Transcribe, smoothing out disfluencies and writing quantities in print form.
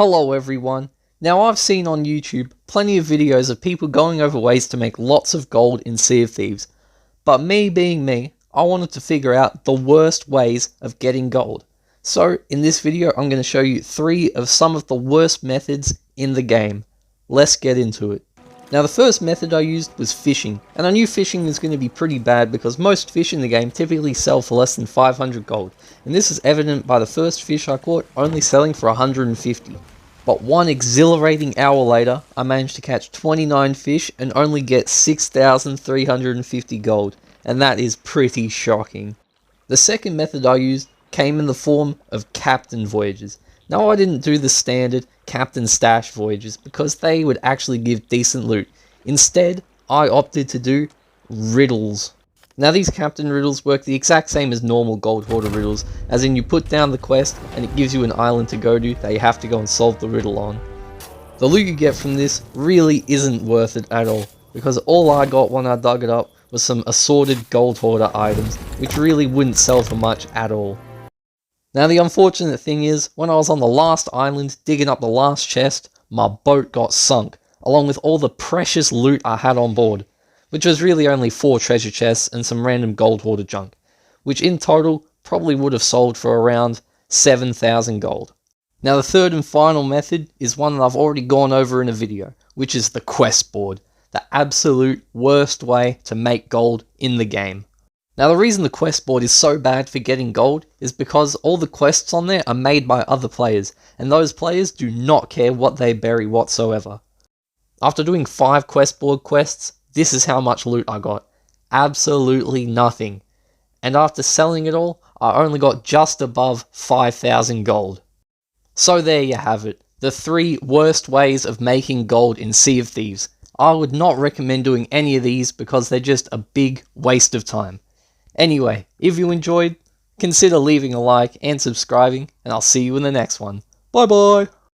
Hello everyone. Now I've seen on YouTube plenty of videos of people going over ways to make lots of gold in Sea of Thieves. But me being me, I wanted to figure out the worst ways of getting gold. So in this video I'm going to show you 3 of some of the worst methods in the game. Let's get into it. Now the first method I used was fishing, and I knew fishing was going to be pretty bad because most fish in the game typically sell for less than 500 gold, and this is evident by the first fish I caught only selling for 150. But one exhilarating hour later, I managed to catch 29 fish and only get 6,350 gold, and that is pretty shocking. The second method I used came in the form of captain voyages. Now I didn't do the standard captain stash voyages because they would actually give decent loot. Instead, I opted to do riddles. Now these captain riddles work the exact same as normal gold hoarder riddles, as in you put down the quest and it gives you an island to go to that you have to go and solve the riddle on. The loot you get from this really isn't worth it at all, because all I got when I dug it up was some assorted gold hoarder items, which really wouldn't sell for much at all. Now the unfortunate thing is, when I was on the last island digging up the last chest, my boat got sunk, along with all the precious loot I had on board, which was really only 4 treasure chests and some random gold hoarder junk, which in total probably would have sold for around 7,000 gold. Now the third and final method is one that I've already gone over in a video, which is the quest board, the absolute worst way to make gold in the game. Now the reason the quest board is so bad for getting gold is because all the quests on there are made by other players, and those players do not care what they bury whatsoever. After doing 5 quest board quests, this is how much loot I got. Absolutely nothing. And after selling it all, I only got just above 5,000 gold. So there you have it, the 3 worst ways of making gold in Sea of Thieves. I would not recommend doing any of these because they're just a big waste of time. Anyway, if you enjoyed, consider leaving a like and subscribing, and I'll see you in the next one. Bye bye!